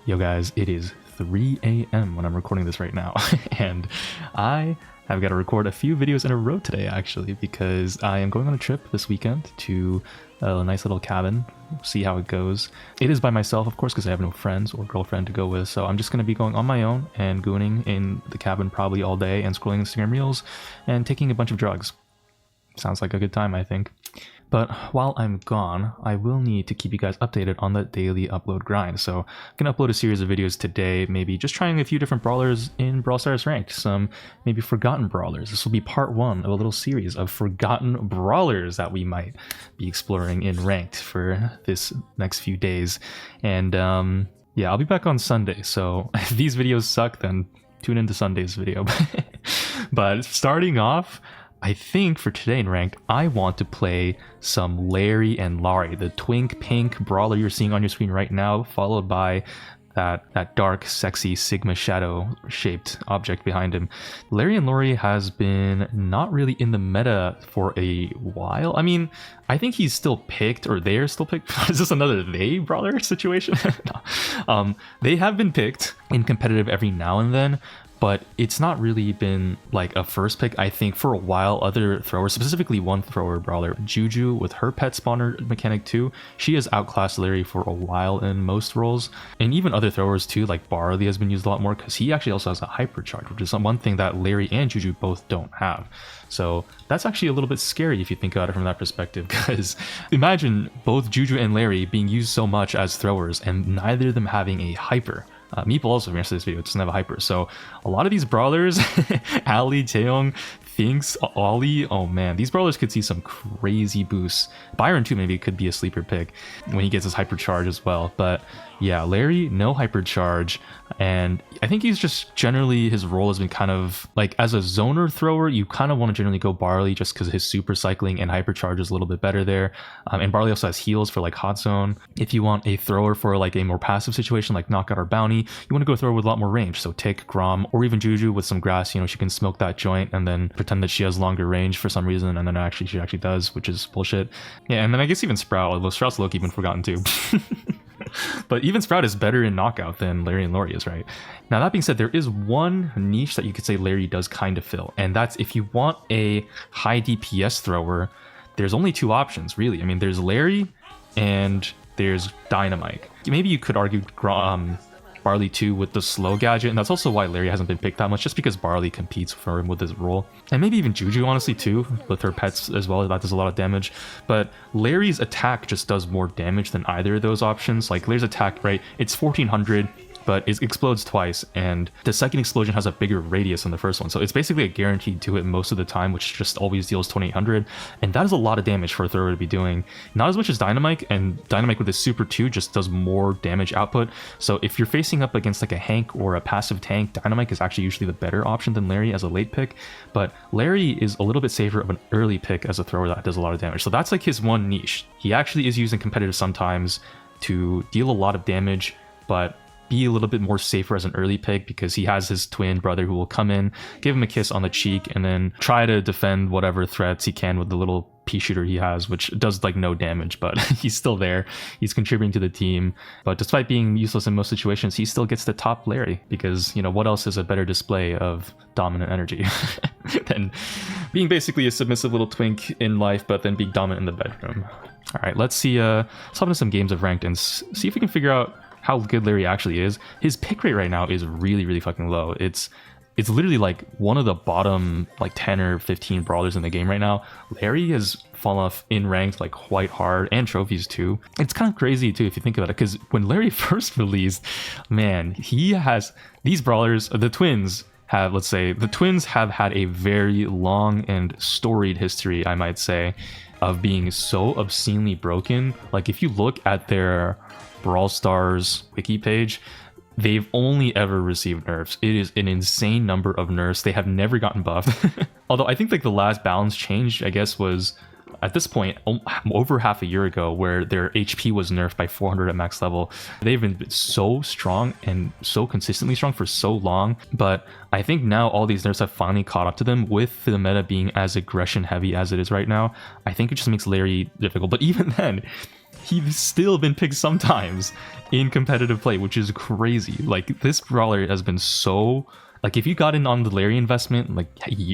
Yo guys, it is 3 a.m. when I'm recording this right now, and I have got to record a few videos in a row today actually, because I am going on a trip this weekend to a nice little cabin, see how it goes. It is by myself, of course, because I have no friends or girlfriend to go with, so I'm just going to be going on my own and gooning in the cabin probably all day and scrolling Instagram Reels and taking a bunch of drugs. Sounds like a good time, I think. But while I'm gone, I will need to keep you guys updated on the daily upload grind. So I'm going to upload a series of videos today, maybe just trying a few different brawlers in Brawl Stars Ranked, some maybe forgotten brawlers. This will be part one of a little series of forgotten brawlers that we might be exploring in Ranked for this next few days. And yeah, I'll be back on Sunday, so if these videos suck, then tune into Sunday's video. But starting off, I think for today in Ranked, I want to play some Larry and Lawrie, the twink pink brawler you're seeing on your screen right now, followed by that dark, sexy Sigma shadow shaped object behind him. Larry and Lawrie has been not really in the meta for a while. I mean, I think he's still picked, or they're still picked. Is this another they brawler situation? No. They have been picked in competitive every now and then, but it's not really been like a first pick. I think for a while, other throwers, specifically one thrower brawler, Juju, with her pet spawner mechanic too, she has outclassed Larry for a while in most roles. And even other throwers too, like Barley has been used a lot more because he actually also has a hypercharge, which is one thing that Larry and Juju both don't have. So that's actually a little bit scary if you think about it from that perspective, because imagine both Juju and Larry being used so much as throwers and neither of them having a hyper. Meeple also, for the rest of this video, doesn't have a hyper. So a lot of these brawlers, Ali, Taeyong, Thinks, Ollie, oh man, these brawlers could see some crazy boosts. Byron too maybe could be a sleeper pick when he gets his hypercharge as well. But yeah, Larry, no hypercharge. And I think he's just generally, his role has been kind of like, as a zoner thrower, you kind of want to generally go Barley just because his super cycling and hypercharge is a little bit better there. And Barley also has heals for like hot zone. If you want a thrower for like a more passive situation like knockout or bounty, you want to go thrower with a lot more range. So Tick, Grom, or even Juju with some grass, you know, she can smoke that joint and then pretend that she has longer range for some reason, and then she actually does, which is bullshit. Yeah, and then I guess even Sprout, although Sprout's low-key been forgotten too. But even Sprout is better in knockout than Larry and Lawrie is, right? Now that being said, there is one niche that you could say Larry does kind of fill, and that's if you want a high DPS thrower, there's only two options really. I mean, there's Larry and there's Dynamite. Maybe you could argue Barley too with the slow gadget, and that's also why Larry hasn't been picked that much, just because Barley competes for him with his role. And maybe even Juju, honestly, too, with her pets as well. That does a lot of damage. But Larry's attack just does more damage than either of those options. Like, Larry's attack, right, it's 1400, but it explodes twice, and the second explosion has a bigger radius than the first one. So it's basically a guaranteed to hit most of the time, which just always deals 2800. And that is a lot of damage for a thrower to be doing. Not as much as Dynamite, and Dynamite with his super 2 just does more damage output. So if you're facing up against like a Hank or a passive tank, Dynamite is actually usually the better option than Larry as a late pick. But Larry is a little bit safer of an early pick as a thrower that does a lot of damage. So that's like his one niche. He actually is used in competitive sometimes to deal a lot of damage, but be a little bit more safer as an early pick because he has his twin brother who will come in, give him a kiss on the cheek, and then try to defend whatever threats he can with the little pea shooter he has, which does like no damage, but he's still there. He's contributing to the team. But despite being useless in most situations, he still gets to top Larry because, you know, what else is a better display of dominant energy than being basically a submissive little twink in life, but then being dominant in the bedroom. All right, let's see. Let's hop into some games of Ranked and see if we can figure out how good Larry actually is. His pick rate right now is really, really fucking low. It's literally like one of the bottom like 10 or 15 brawlers in the game right now. Larry has fallen off in ranked like quite hard, and trophies too. It's kind of crazy too if you think about it, because when Larry first released, man, he has these brawlers, the twins have, let's say, the twins have had a very long and storied history, I might say, of being so obscenely broken. Like if you look at their Brawl Stars wiki page, they've only ever received nerfs. It is an insane number of nerfs. They have never gotten buffed. Although I think like the last balance change, I guess, was at this point over half a year ago, where their HP was nerfed by 400 at max level. They've been so strong and so consistently strong for so long, but I think now all these nerfs have finally caught up to them, with the meta being as aggression heavy as it is right now. I think it just makes Larry difficult. But even then, he's still been picked sometimes in competitive play, which is crazy. Like, this brawler has been so... Like, if you got in on the lawrie investment, like,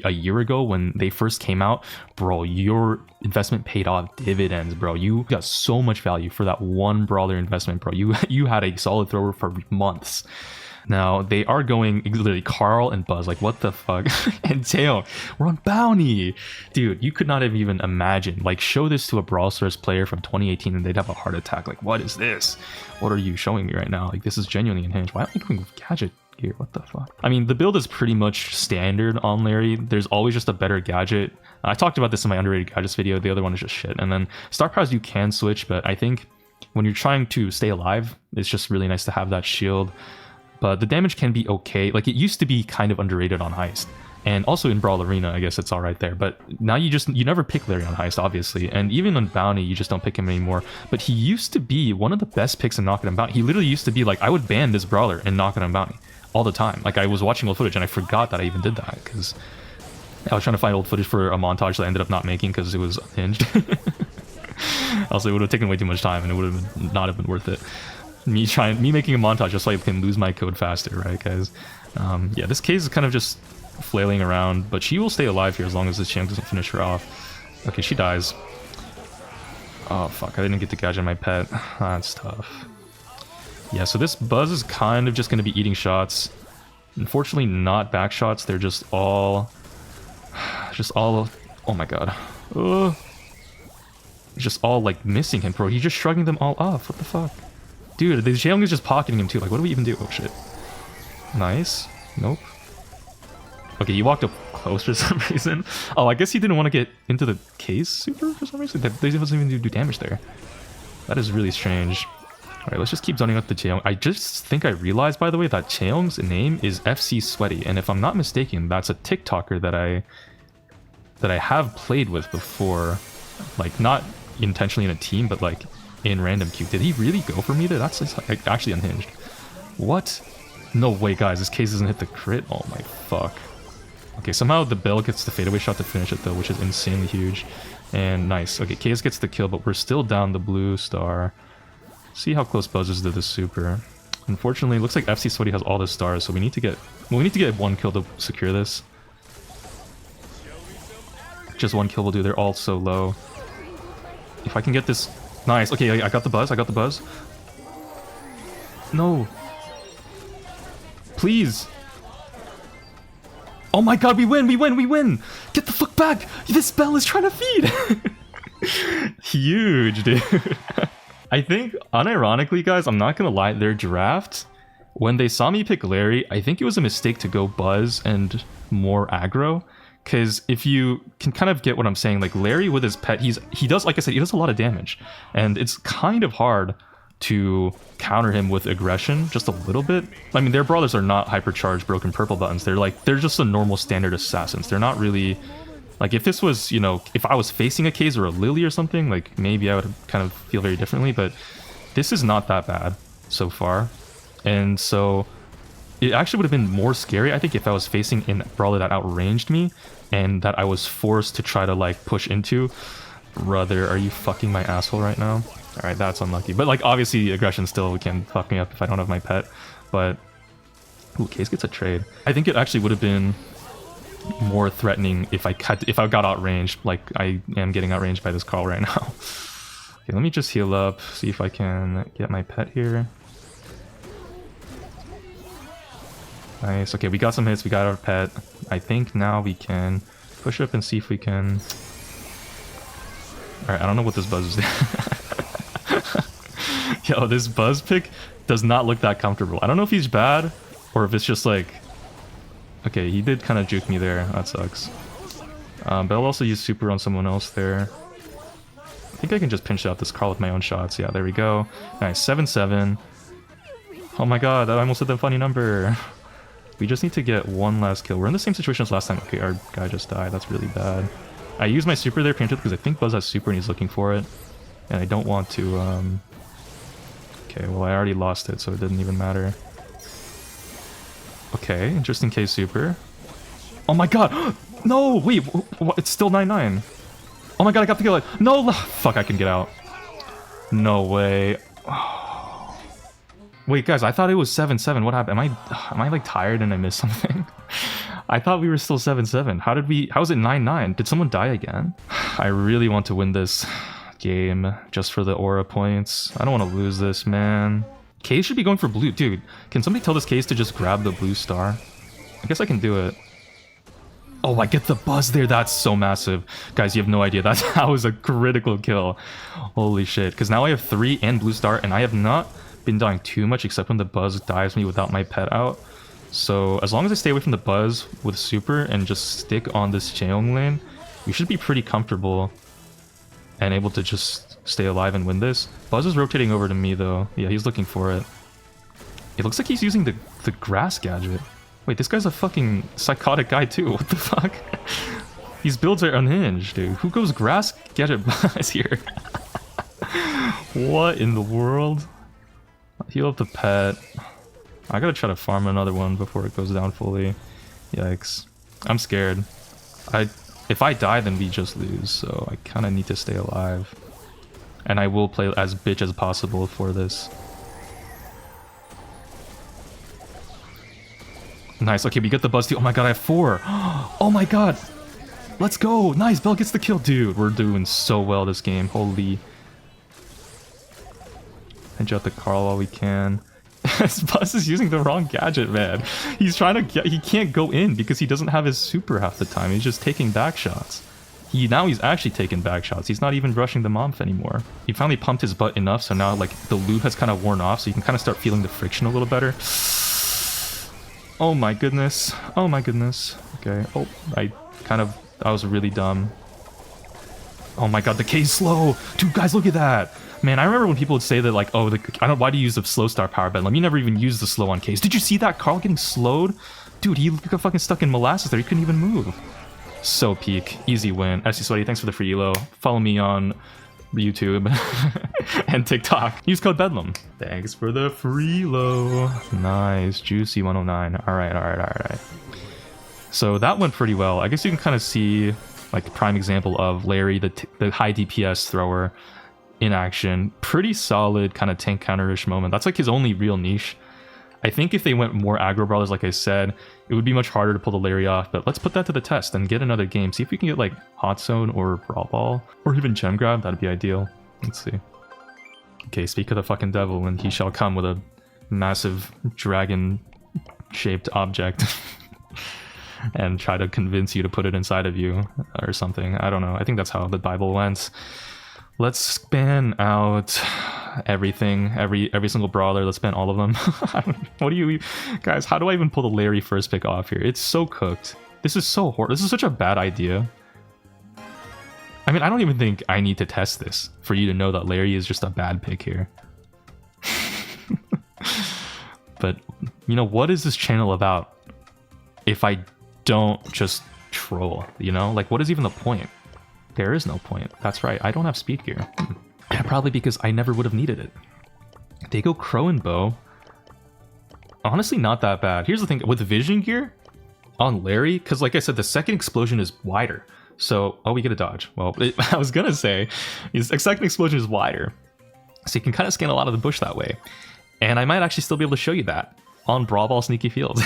a year ago when they first came out, bro, your investment paid off dividends, bro. You got so much value for that one brawler investment, bro. You had a solid thrower for months. Now, they are going literally Carl and Buzz. Like, what the fuck? And Tail, we're on Bounty. Dude, you could not have even imagined. Like, show this to a Brawl Stars player from 2018 and they'd have a heart attack. Like, what is this? What are you showing me right now? Like, this is genuinely unhinged. Why am I going with Gadget gear? What the fuck? I mean, the build is pretty much standard on lawrie. There's always just a better gadget. I talked about this in my underrated gadgets video. The other one is just shit. And then star powers you can switch, but I think when you're trying to stay alive, it's just really nice to have that shield. But the damage can be okay. Like, it used to be kind of underrated on Heist. And also in Brawl Arena, I guess it's alright there. But now you never pick lawrie on Heist, obviously. And even on Bounty, you just don't pick him anymore. But he used to be one of the best picks in Knockout and Bounty. He literally used to be like, I would ban this brawler in Knockout and Bounty all the time. Like, I was watching old footage and I forgot that I even did that. Because I was trying to find old footage for a montage that I ended up not making because it was unhinged. Also, it would have taken way too much time and it would have not have been worth it. Me making a montage just so I can lose my code faster, right, guys? Yeah, this case is kind of just flailing around, but she will stay alive here as long as this champ doesn't finish her off. Okay, she dies. Oh, fuck, I didn't get to gadget my pet. That's tough. Yeah, so this Buzz is kind of just going to be eating shots. Unfortunately, not back shots. They're just all... Oh my god. Just all, like, missing him, bro. He's just shrugging them all off. What the fuck? Dude, the Xiaolong is just pocketing him too. Like, what do we even do? Oh, shit. Nice. Nope. Okay, he walked up close for some reason. Oh, I guess he didn't want to get into the case super for some reason. That doesn't even do damage there. That is really strange. Alright, let's just keep zoning up the Xiaolong. I just think I realized, by the way, that Xiaolong's name is FC Sweaty. And if I'm not mistaken, that's a TikToker that I have played with before. Like, not intentionally in a team, but like in random queue. Did he really go for me there? That's like, actually unhinged. What? No way, guys. This case doesn't hit the crit. Oh my fuck. Okay, somehow the Bell gets the fadeaway shot to finish it though, which is insanely huge. And nice. Okay, Case gets the kill, but we're still down the blue star. See how close Buzz is to the super. Unfortunately, it looks like FC Sweaty has all the stars, so we need to get one kill to secure this. Just one kill will do. They're all so low. If I can get this... Nice. Okay, I got the Buzz. I got the Buzz. No. Please. Oh my god, we win! We win! We win! Get the fuck back! This Bell is trying to feed! Huge, dude. I think, unironically, guys, I'm not gonna lie, their draft, when they saw me pick lawrie, I think it was a mistake to go Buzz and more aggro. Because if you can kind of get what I'm saying, like lawrie with his pet, he does, like I said, he does a lot of damage. And it's kind of hard to counter him with aggression, just a little bit. I mean, their brawlers are not hypercharged broken purple buttons. They're just a normal standard assassins. They're not really... Like, if this was, you know, if I was facing a Case or a Lily or something, like, maybe I would kind of feel very differently. But this is not that bad so far. And so... It actually would have been more scary, I think, if I was facing a brawler that outranged me and that I was forced to try to, like, push into. Brother, are you fucking my asshole right now? Alright, that's unlucky. But, like, obviously, aggression still can fuck me up if I don't have my pet. But... Ooh, Case gets a trade. I think it actually would have been more threatening if I got outranged, like I am getting outranged by this Carl right now. Okay, let me just heal up, see if I can get my pet here. Nice. Okay, we got some hits, we got our pet. I think now we can push up and see if we can... Alright, I don't know what this Buzz is doing. Yo, this Buzz pick does not look that comfortable. I don't know if he's bad, or if it's just like... Okay, he did kind of juke me there. That sucks. But I'll also use super on someone else there. I think I can just pinch out this Carl with my own shots. Yeah, there we go. Nice, 7-7. Oh my god, I almost hit the funny number. We just need to get one last kill. We're in the same situation as last time. Okay, our guy just died. That's really bad. I used my super there preempted because I think Buzz has super and he's looking for it. And I don't want to... Okay, well I already lost it, so it didn't even matter. Okay, interesting case super. Oh my god! No! Wait, it's still 9-9. Oh my god, I got the kill. No! Fuck, I can get out. No way. Wait, guys, I thought it was 7-7. What happened? Am I like tired and I missed something? I thought we were still 7-7. How is it 9-9? Did someone die again? I really want to win this game just for the aura points. I don't want to lose this, man. Case should be going for blue. Dude, can somebody tell this Case to just grab the blue star? I guess I can do it. Oh, I get the buzz there. That's so massive. Guys, you have no idea. That was a critical kill. Holy shit. Because now I have 3 and blue star, and I have not been dying too much except when the buzz dives me without my pet out. So as long as I stay away from the buzz with super and just stick on this Cheong lane, we should be pretty comfortable and able to just stay alive and win this. Buzz is rotating over to me though. Yeah, he's looking for it. It looks like he's using the grass gadget. Wait, this guy's a fucking psychotic guy too. What the fuck? These builds are unhinged, dude. Who goes grass gadget Buzz here? What in the world? Heal up the pet. I gotta try to farm another one before it goes down fully. Yikes. I'm scared. If I die, then we just lose, so I kind of need to stay alive. And I will play as bitch as possible for this. Nice, okay, we get the buzz too. Oh my god, I have 4. Oh my god! Let's go! Nice, Bell gets the kill. Dude, we're doing so well this game. Holy. Hedge out the Carl while we can. This Buzz is using the wrong gadget, man. He's trying to get... He can't go in because he doesn't have his super half the time. He's just taking back shots. Now he's actually taking back shots. He's not even rushing the Momph anymore. He finally pumped his butt enough, so now like the loop has kind of worn off, so you can kind of start feeling the friction a little better. Oh my goodness. Oh my goodness. Okay. Oh, that was really dumb. Oh my god, the K's slow. Dude, guys, look at that. Man, I remember when people would say that, like, oh, why do you use the slow star power bed? Let me never even use the slow on K's. Did you see that? Carl getting slowed? Dude, he got fucking stuck in molasses there. He couldn't even move. So peak. Easy win. SC Sweaty, thanks for the free elo. Follow me on YouTube and TikTok. Use code Bedlam. Thanks for the free elo. Nice. Juicy 109. Alright. So that went pretty well. I guess you can kind of see, like, prime example of lawrie, the high DPS thrower, in action. Pretty solid kind of tank counter-ish moment. That's like his only real niche. I think if they went more aggro brawlers, like I said, it would be much harder to pull the lawrie off, but let's put that to the test and get another game. See if we can get like Hot Zone or Brawl Ball or even Gem Grab. That'd be ideal. Let's see. Okay, speak of the fucking devil and he shall come with a massive dragon-shaped object and try to convince you to put it inside of you or something. I don't know. I think that's how the Bible went. Let's span out everything, every single brawler. Let's span all of them. What do you guys? How do I even pull the lawrie first pick off here? It's so cooked. This is so horrible. This is such a bad idea. I mean, I don't even think I need to test this for you to know that lawrie is just a bad pick here. But you know, what is this channel about if I don't just troll? You know, like, what is even the point? There is no point. That's right. I don't have speed gear. Probably because I never would have needed it. They go Crow and Bow. Honestly, not that bad. Here's the thing. With vision gear on lawrie, because like I said, the second explosion is wider. So, oh, we get a dodge. Well, I was going to say, his second explosion is wider. So you can kind of scan a lot of the bush that way. And I might actually still be able to show you that on Brawl Ball Sneaky Fields.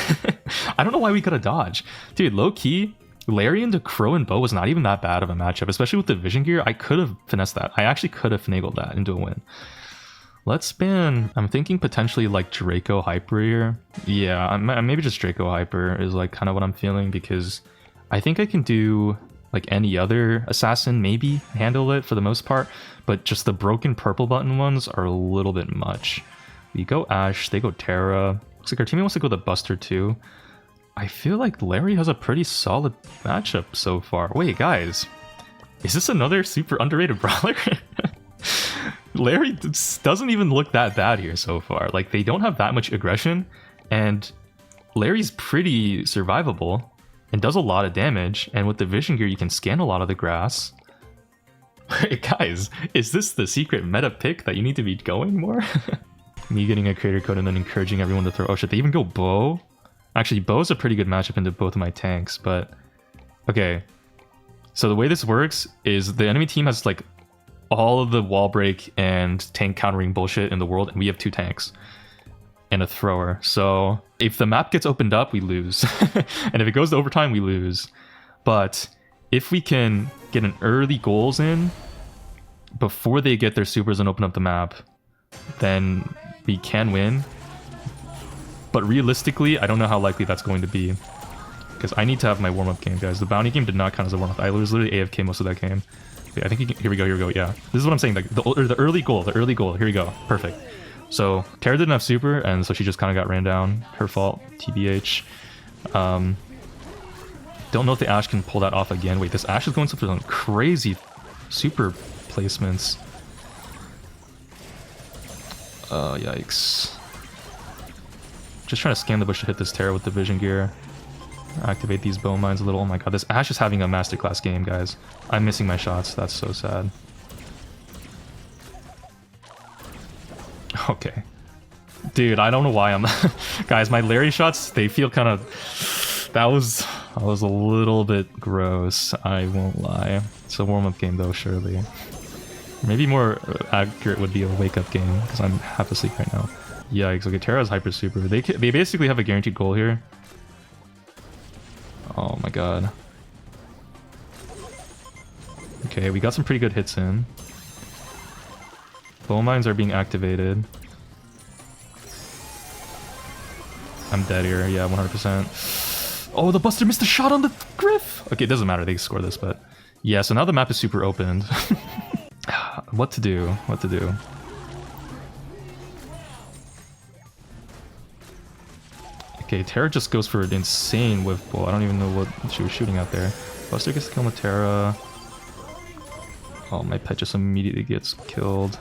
I don't know why we got a dodge. Dude, low-key, lawrie into Crow and Bow was not even that bad of a matchup, especially with the vision gear. I could have finessed that. I actually could have finagled that into a win. Let's span. I'm thinking potentially like Draco Hyper here. Yeah, maybe just Draco Hyper is like kind of what I'm feeling, because I think I can do like any other assassin, maybe handle it for the most part, but just the broken purple button ones are a little bit much. We go Ashe, they go Terra. Looks like our teammate wants to go the Buster too. I feel like lawrie has a pretty solid matchup so far. Wait, guys. Is this another super underrated brawler? lawrie doesn't even look that bad here so far. Like, they don't have that much aggression, and lawrie's pretty survivable and does a lot of damage, and with the vision gear you can scan a lot of the grass. Wait, guys, is this the secret meta pick that you need to be going more? Me getting a creator code and then encouraging everyone to throw... Oh shit, they even go Bow? Actually, Bow's a pretty good matchup into both of my tanks, but... Okay. So the way this works is the enemy team has, like, all of the wall break and tank countering bullshit in the world, and we have 2 tanks and a thrower. So if the map gets opened up, we lose. And if it goes to overtime, we lose. But if we can get an early goals in before they get their supers and open up the map, then we can win. But realistically, I don't know how likely that's going to be, because I need to have my warm-up game, guys. The bounty game did not count as a warm-up. I was literally AFK most of that game. Okay, I think here we go, yeah. This is what I'm saying, like the early goal, here we go, perfect. So Tara didn't have super, and so she just kind of got ran down. Her fault, TBH. Don't know if the Ashe can pull that off again. Wait, this Ashe is going for some crazy super placements. Yikes. Just trying to scan the bush to hit this Tara with the vision gear. Activate these bone mines a little. Oh my god, this Ashe is having a masterclass game, guys. I'm missing my shots. That's so sad. Okay. Dude, I don't know why I'm... Guys, my lawrie shots, they feel kind of... That was a little bit gross, I won't lie. It's a warm-up game though, surely. Maybe more accurate would be a wake-up game, because I'm half asleep right now. Yikes, okay, Terra's hyper super. They basically have a guaranteed goal here. Oh my god. Okay, we got some pretty good hits in. Bone mines are being activated. I'm dead here, yeah, 100%. Oh, the Buster missed a shot on the Griff! Okay, it doesn't matter, they score this, but... Yeah, so now the map is super opened. What to do? Okay, Terra just goes for an insane whiff pull. I don't even know what she was shooting out there. Buster gets to kill Terra. Oh, my pet just immediately gets killed.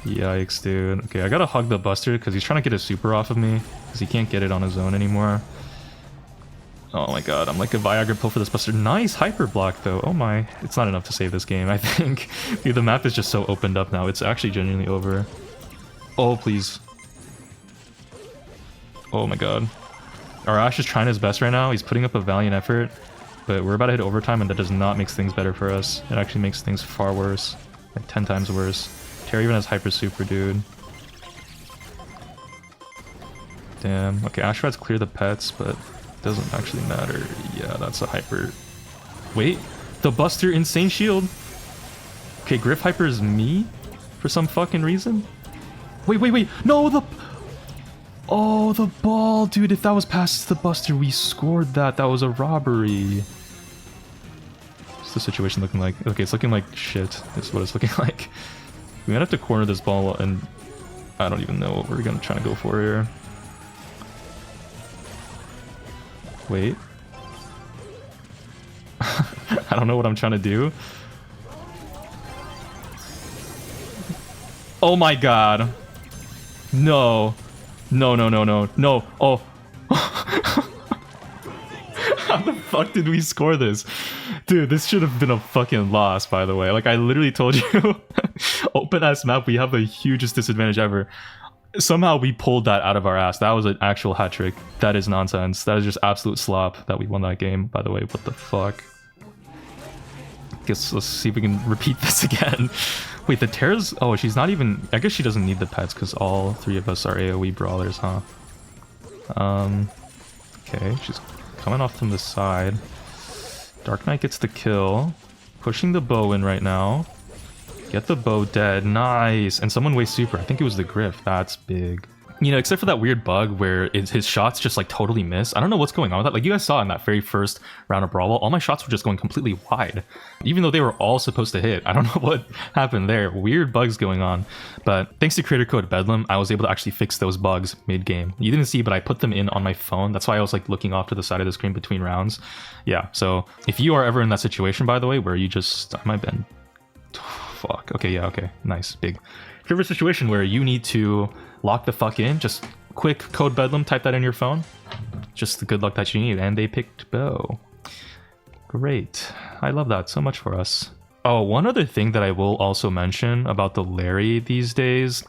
Yikes, dude. Okay, I gotta hug the Buster because he's trying to get his super off of me because he can't get it on his own anymore. Oh my god, I'm like a Viagra pill for this Buster. Nice hyper block though. Oh my, it's not enough to save this game, I think. Dude, the map is just so opened up now. It's actually genuinely over. Oh, please. Oh my god. Our Ashe is trying his best right now. He's putting up a valiant effort, but we're about to hit overtime and that does not make things better for us. It actually makes things far worse. Like 10 times worse. Terra even has hyper super, dude. Damn. Okay, Ashe tries to clear the pets, but it doesn't actually matter. Yeah, that's a hyper. Wait, the Buster insane shield. Okay, Griff hyper is me for some fucking reason. Wait. No, the... Oh, the ball, dude. If that was past the Buster, we scored that. That was a robbery. What's the situation looking like? Okay, it's looking like shit. Is what it's looking like. We might have to corner this ball, and I don't even know what we're gonna try to go for here. Wait. I don't know what I'm trying to do. Oh my god. No. No. Oh. How the fuck did we score this? Dude, this should have been a fucking loss, by the way. Like, I literally told you. Open ass map, we have the hugest disadvantage ever. Somehow we pulled that out of our ass. That was an actual hat trick. That is nonsense. That is just absolute slop that we won that game, by the way. What the fuck? Guess let's see if we can repeat this again. Wait, the Terra's... Oh, she's not even... I guess she doesn't need the pets because all 3 of us are AoE brawlers, huh? Okay, she's coming off from the side. Dark Knight gets the kill. Pushing the bow in right now. Get the bow dead. Nice. And someone wastes super. I think it was the Griff. That's big. You know, except for that weird bug where his shots just like totally miss. I don't know what's going on with that. Like you guys saw in that very first round of Brawl, all my shots were just going completely wide. Even though they were all supposed to hit. I don't know what happened there. Weird bugs going on. But thanks to creator code Bedlam, I was able to actually fix those bugs mid-game. You didn't see, but I put them in on my phone. That's why I was like looking off to the side of the screen between rounds. Yeah, so if you are ever in that situation, by the way, where you just... I might been... Fuck. Okay, yeah, okay. Nice. Big. If you're in a situation where you need to lock the fuck in, just quick code Bedlam, type that in your phone. Just the good luck that you need. And they picked bow. Great. I love that so much for us. Oh, one other thing that I will also mention about the lawrie these days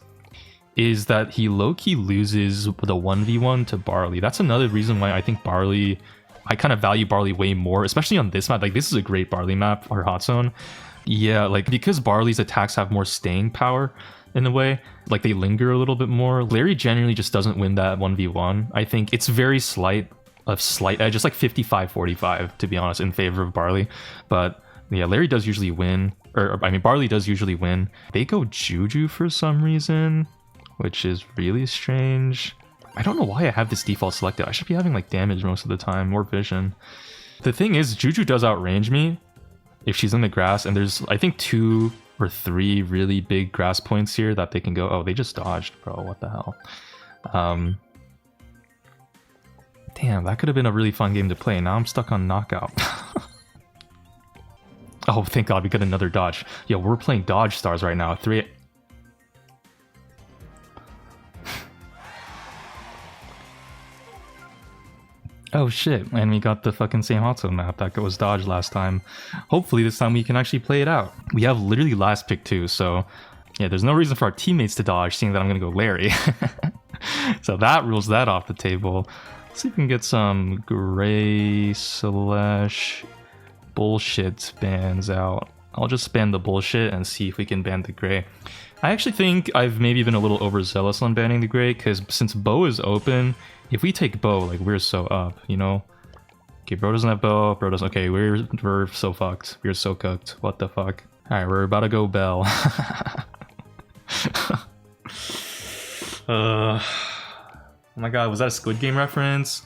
is that he low-key loses the 1v1 to Barley. That's another reason why I think Barley... I kind of value Barley way more, especially on this map. Like, this is a great Barley map, or Hot Zone. Yeah, like because Barley's attacks have more staying power in a way, like they linger a little bit more. Larry generally just doesn't win that 1v1. I think it's very slight edge. It's like 55-45 to be honest in favor of Barley. But yeah, Larry does usually win, or I mean Barley does usually win. They go Juju for some reason, which is really strange. I don't know why I have this default selected. I should be having like damage most of the time, or vision. The thing is, Juju does outrange me if she's in the grass, and there's I think 2 or 3 really big grass points here that they can go. Oh, they just dodged, bro. What the hell? Damn, that could have been a really fun game to play. Now I'm stuck on knockout. Oh, thank God we got another dodge. Yo, we're playing dodge stars right now. 3. Oh shit, and we got the fucking same hot zone map that was dodged last time. Hopefully this time we can actually play it out. We have literally last pick too, so yeah, there's no reason for our teammates to dodge, seeing that I'm gonna go Larry. So that rules that off the table. Let's see if we can get some gray slash bullshit bans out. I'll just ban the bullshit and see if we can ban the gray. I actually think I've maybe been a little overzealous on banning the gray, because since bow is open, if we take bow, like we're so up, you know? Okay, bro doesn't have bow, bro doesn't. Okay, we're so fucked. We're so cooked. What the fuck? Alright, we're about to go Bell. Oh my god, was that a Squid Game reference?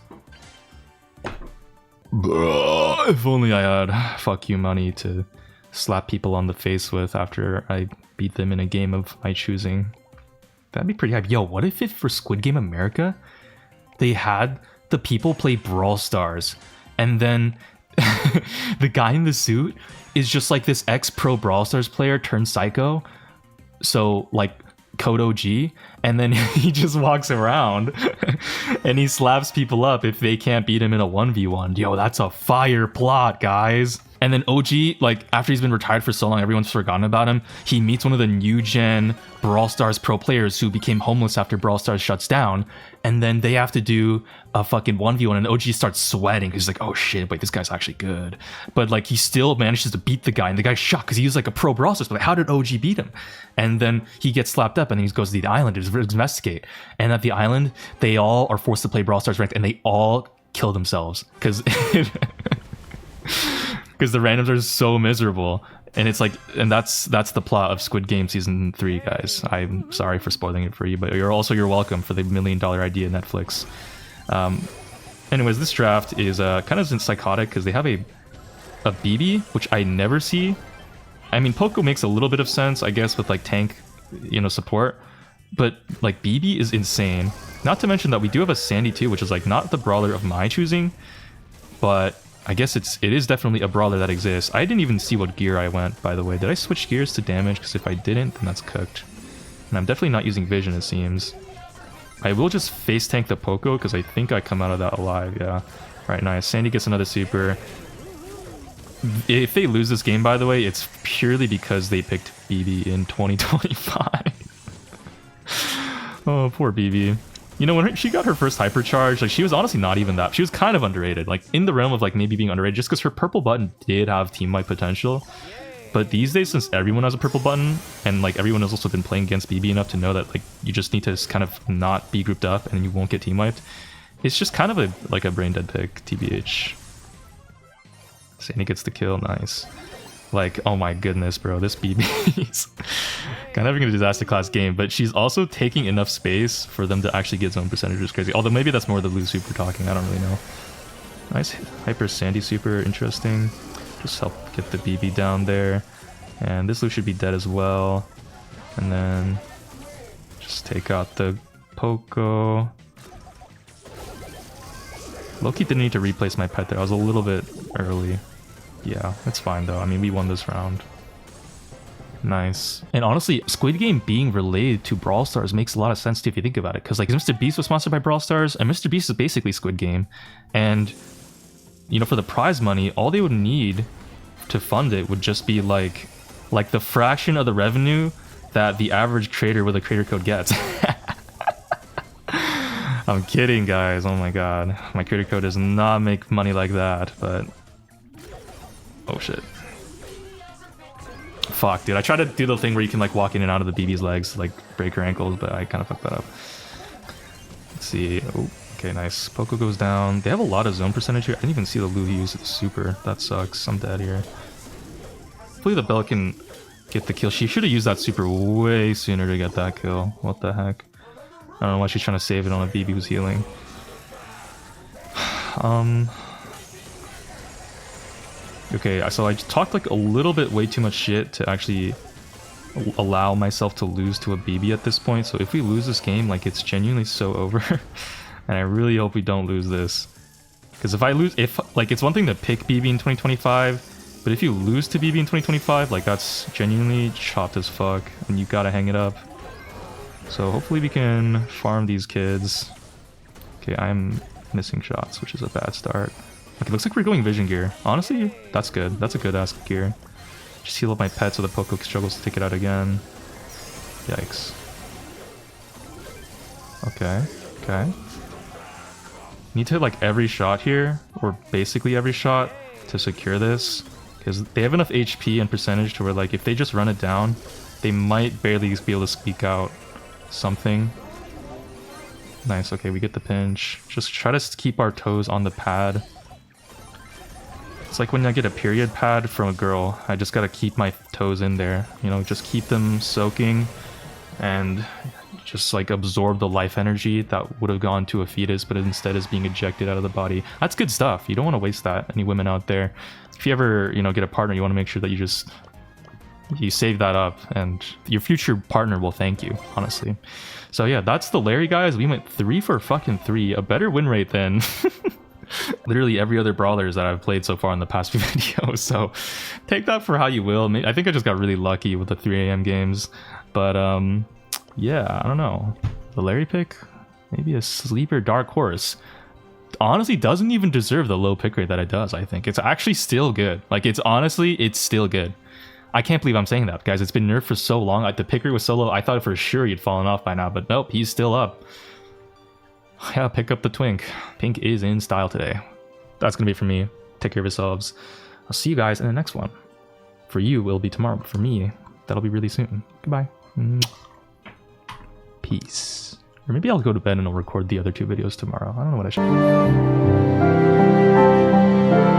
If only I had fuck you money to slap people on the face with after I beat them in a game of my choosing. That'd be pretty hype. Yo, what if for Squid Game America, they had the people play Brawl Stars, and then the guy in the suit is just like this ex-pro Brawl Stars player turned psycho, so like Code OG, and then he just walks around and he slaps people up if they can't beat him in a 1v1. Yo, that's a fire plot, guys. And then OG, like, after he's been retired for so long, everyone's forgotten about him. He meets one of the new gen Brawl Stars pro players who became homeless after Brawl Stars shuts down. And then they have to do a fucking 1v1, and OG starts sweating because he's like, oh shit, wait, this guy's actually good. But like, he still manages to beat the guy, and the guy's shocked because he was like a pro Brawl Stars, but like, how did OG beat him? And then he gets slapped up, and he goes to the island to investigate. And at the island, they all are forced to play Brawl Stars ranked, and they all kill themselves because because the randoms are so miserable. And it's like, and that's the plot of Squid Game season 3, guys. I'm sorry for spoiling it for you, but you're welcome for the $1 million idea, Netflix. Anyways, this draft is kind of psychotic because they have a BB, which I never see. I mean, Poco makes a little bit of sense, I guess, with like tank, you know, support. But like BB is insane. Not to mention that we do have a Sandy too, which is like not the brawler of my choosing, but I guess it is definitely a brawler that exists. I didn't even see what gear I went, by the way. Did I switch gears to damage? Because if I didn't, then that's cooked. And I'm definitely not using vision, it seems. I will just face tank the Poco, because I think I come out of that alive, yeah. Right, nice. Sandy gets another super. If they lose this game, by the way, it's purely because they picked BB in 2025. Oh, poor BB. You know, when she got her first hypercharge, like, she was honestly not even that. She was kind of underrated, like, in the realm of, like, maybe being underrated, just because her purple button did have team-wide potential. But these days, since everyone has a purple button, and, like, everyone has also been playing against BB enough to know that, like, you just need to kind of not be grouped up, and you won't get team-wiped, it's just kind of a brain-dead pick, TBH. Sandy gets the kill, nice. Like, oh my goodness, bro, this BB's kind of having a disaster class game, but she's also taking enough space for them to actually get zone percentages crazy. Although maybe that's more the blue super talking, I don't really know. Nice hyper Sandy super, interesting. Just help get the BB down there. And this blue should be dead as well. And then just take out the Poco. Loki didn't need to replace my pet there. I was a little bit early. Yeah, it's fine though. I mean, we won this round. Nice. And honestly, Squid Game being related to Brawl Stars makes a lot of sense too if you think about it. Because like Mr. Beast was sponsored by Brawl Stars, and Mr. Beast is basically Squid Game. And, you know, for the prize money, all they would need to fund it would just be like the fraction of the revenue that the average creator with a creator code gets. I'm kidding, guys. Oh my god. My creator code does not make money like that, but... Oh shit. Fuck, dude. I tried to do the thing where you can like walk in and out of the BB's legs, like break her ankles, but I kind of fucked that up. Let's see. Oh, okay, nice. Poco goes down. They have a lot of zone percentage here. I didn't even see the Lu use the super. That sucks. I'm dead here. Hopefully the Bell can get the kill. She should have used that super way sooner to get that kill. What the heck? I don't know why she's trying to save it on a BB who's healing. Okay, so I talked like a little bit way too much shit to actually allow myself to lose to a BB at this point. So if we lose this game, like it's genuinely so over. And I really hope we don't lose this. Because if I lose, like it's one thing to pick BB in 2025, but if you lose to BB in 2025, like that's genuinely chopped as fuck and you gotta hang it up. So hopefully we can farm these kids. Okay, I'm missing shots, which is a bad start. Okay, looks like we're going vision gear. Honestly, that's good. That's a good ass gear. Just heal up my pet so the Poco struggles to take it out again. Yikes. Okay, okay. Need to hit like every shot here, or basically every shot, to secure this. Because they have enough HP and percentage to where like if they just run it down, they might barely be able to squeak out something. Nice, okay, we get the pinch. Just try to keep our toes on the pad. It's like when I get a period pad from a girl, I just gotta keep my toes in there. You know, just keep them soaking and just like absorb the life energy that would have gone to a fetus, but instead is being ejected out of the body. That's good stuff. You don't want to waste that. Any women out there, if you ever, you know, get a partner, you want to make sure that you save that up and your future partner will thank you, honestly. So yeah, that's the lawrie, guys. We went 3 for fucking 3, a better win rate than literally every other brawlers that I've played so far in the past few videos. So take that for how you will. I think I just got really lucky with the 3 AM games, but yeah, I don't know. The lawrie pick, maybe a sleeper dark horse. Honestly, doesn't even deserve the low pick rate that it does. I think it's actually still good. Like it's still good. I can't believe I'm saying that, guys. It's been nerfed for so long. Like the pick rate was so low, I thought for sure he'd fallen off by now, but nope, he's still up. Yeah, pick up the twink. Pink is in style today. That's gonna be it for me. Take care of yourselves. I'll see you guys in the next one. For you, it'll be tomorrow, but for me, that'll be really soon. Goodbye. Peace. Or maybe I'll go to bed and I'll record the other 2 videos tomorrow. I don't know what I should do.